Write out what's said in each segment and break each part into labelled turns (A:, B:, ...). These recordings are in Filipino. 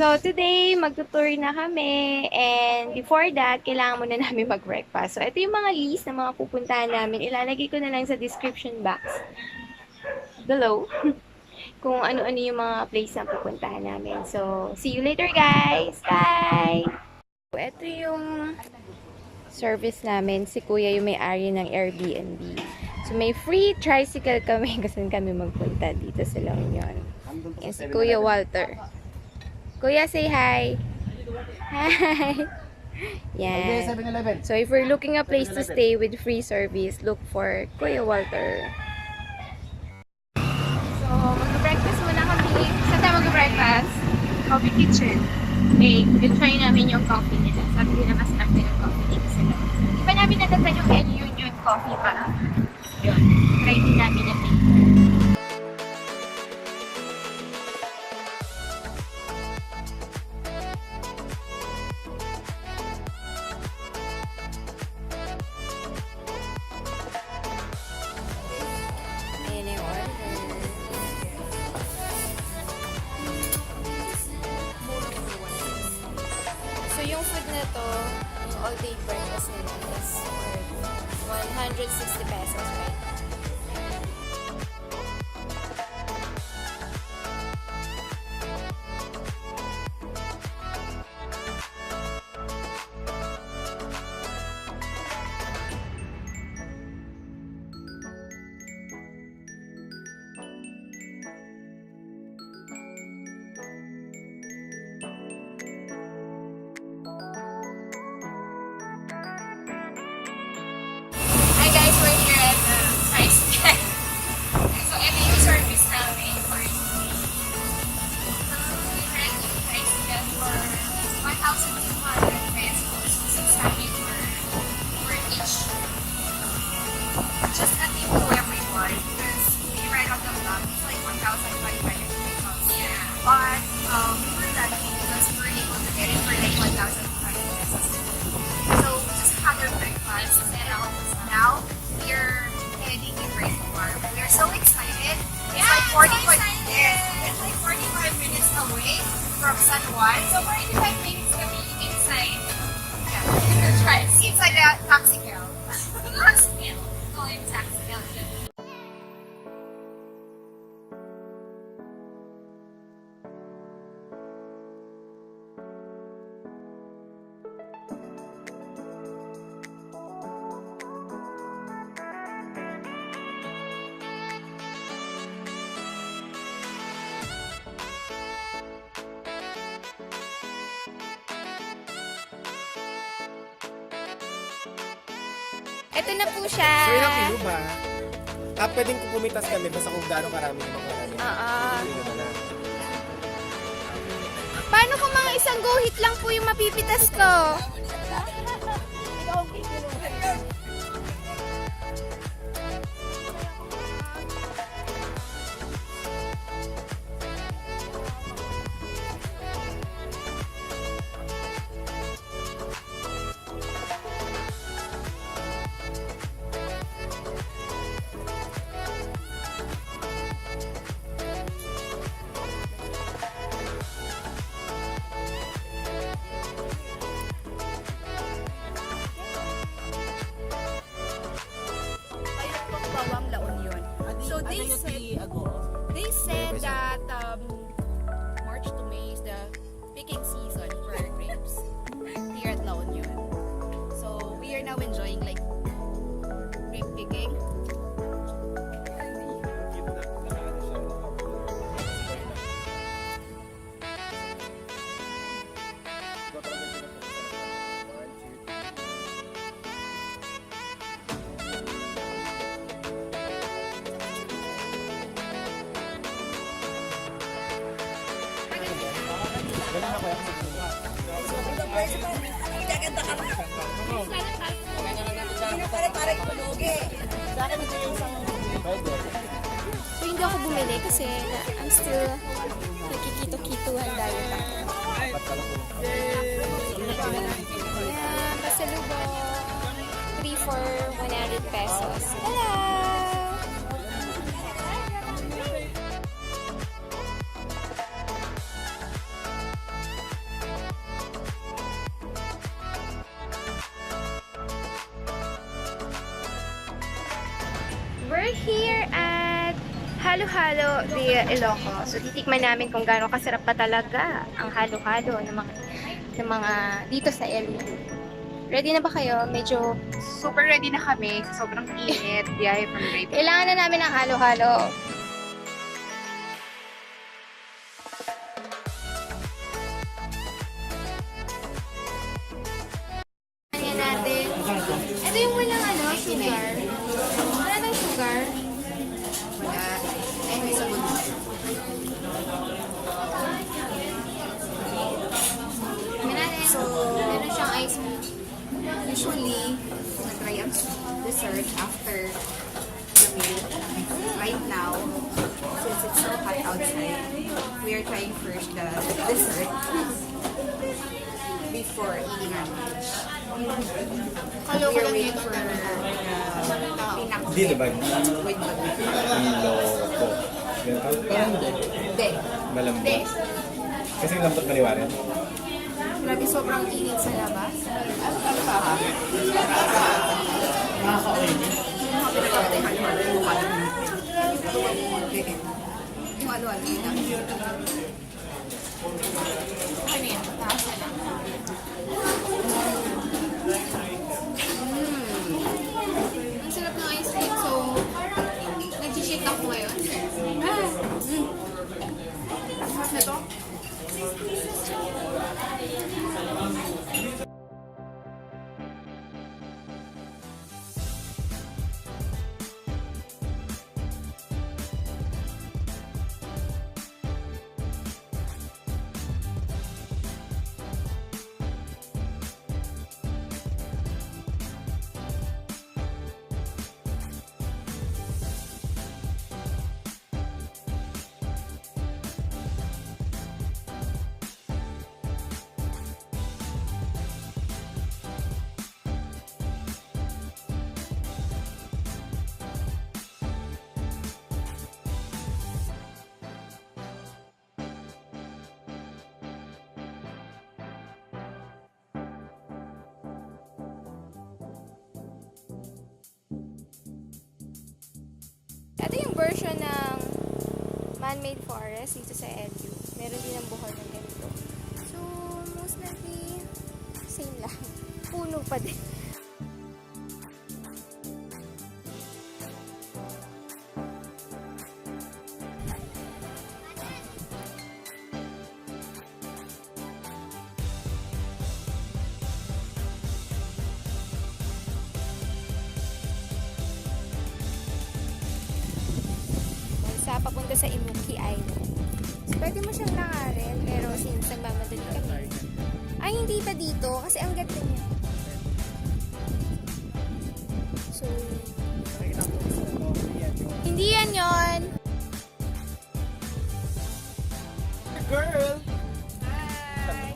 A: So, today, magtutour na kami. And before that, kailangan muna namin mag-breakfast. So, ito yung mga list ng mga pupuntahan namin. Ilalagay ko na lang sa description box below kung ano-ano yung mga place na pupuntahan namin. So, see you later, guys! Bye! So, ito yung service namin. Si Kuya yung may-ari ng Airbnb. So, may free tricycle kami kasi kami magpunta dito sa launion. Yan si Kuya Walter. Kuya, say hi. Hi. Yan. So, if you're looking a place to stay with free service, look for Kuya Walter. So, mag-breakfast muna kami. Saan tayo mag-breakfast? Coffee Kitchen. Okay, try namin yung coffee nila. Sabi nila mas sarap yung coffee nila sila. Di ba namin natatry yung Elyu yung coffee pa? Yun. Try din namin yung yung food na to, yung all-day breakfast nila is for 160 pesos, right? From San Juan, so 45 minutes kami inside. Yeah, it's like a taxi cab. Taxi cab. Call it taxi cab. Ito na po siya.
B: So, ilang kilo ba? Pwedeng pumitas kami basta kung gaano karami yung mga karami.
A: Paano kung mga isang guhit lang po yung mapipitas ko? Bauang, launion. So they said that March to May is the picking season for grapes here at La Union. So we are now enjoying like grape picking. So hindi ako bumili kasi I'm still nakikito-kituhan diet ako. Ayan, pasalubong. 3 for 100 pesos. Hello! We're here at Halo-Halo de Ilocos. So, titikman namin kung gaano kasarap pa talaga ang halo-halo ng mga dito sa Elyu. Ready na ba kayo? Medyo
C: Super ready na kami. Sobrang init. Biyahe from Great.
A: kailangan na namin ng halo-halo. Ayan natin. Ito yung walang sugar. Wala ng sugar.
C: Wala. Ay, may sabon.
A: Ayan natin. Meron siyang ice cream.
C: Usually, na-try ang dessert after the meal. Right now, since it's so hot outside, we are trying first the dessert before eating our lunch.
A: Kaloko lang
C: waiting
A: dito.
C: for pinakbet
B: Hindi, diba?
C: with the
B: Iloko. Parang
C: Hindi.
B: malambot. Kasi yung lambot maniwarin.
C: Grabe, sobrang init sa labas. Ano pa? Yung ano-ano yun lang. Ano yan? Taas na lang.
A: Ang sarap ng ice cream. So, nag-shake ako ngayon.
C: Sarap na to?
A: Ito yung version ng man-made forest dito sa Elyu. Meron din ang buhol ng ganito. So, most likely, same lang. Puno pa din. Balsa, papunta sa Immuki Island. So, pwede mo siyang lakarin, pero since nagmamadali kami, ay hindi pa dito, kasi ang ganda niya. So, hindi yan yon.
B: Girl!
A: Hi!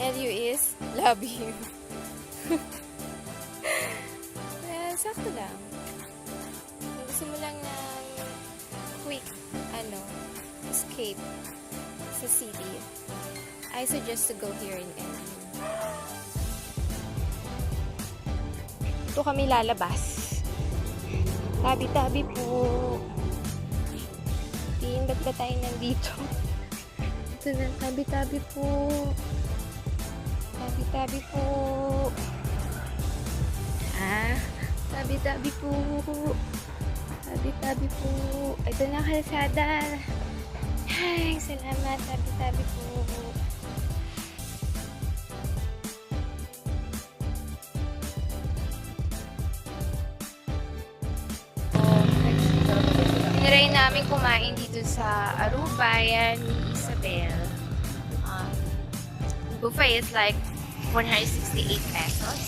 A: Elyu is love you. Sakto lang. Kung gusto mo lang ng quick, escape sa city, I suggest to go here in Elyu. Ito kami lalabas. Tabi-tabi po. Tingin, ba't ba tayo nandito? Ito na, tabi-tabi po. Tabi-tabi po. Tabi-tabi po. Tabi-tabi po. Ito na kalsada. Ay, salamat. Tabi-tabi po. Tinry namin kumain dito sa Arubayan Ni Ysabelle. Buffet is like 168 pesos.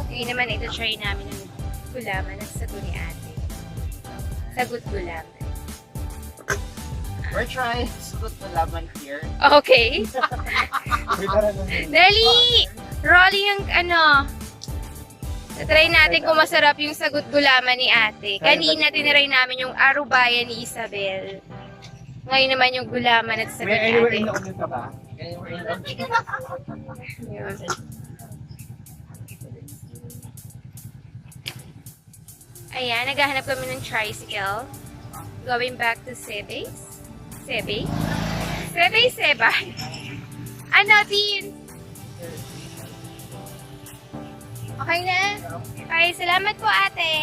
A: Ngayon naman ito try namin ng gulaman at sago ni ate. Sagot gulaman.
D: We're trying sagot gulaman here.
A: Okay. Dali! Rolly yung Try natin kung masarap yung sagot gulaman ni ate. Kanina tinry namin yung Arubayan ni Ysabelle. Ngayon naman yung gulaman at sagot ni ate.
D: ka ba? Anywhere in the
A: Yun. Ayan, naghahanap kami ng tricycle. Going back to Sebe? Sebe? Sebay. Ano, Tin? Okay na? Okay, salamat po ate.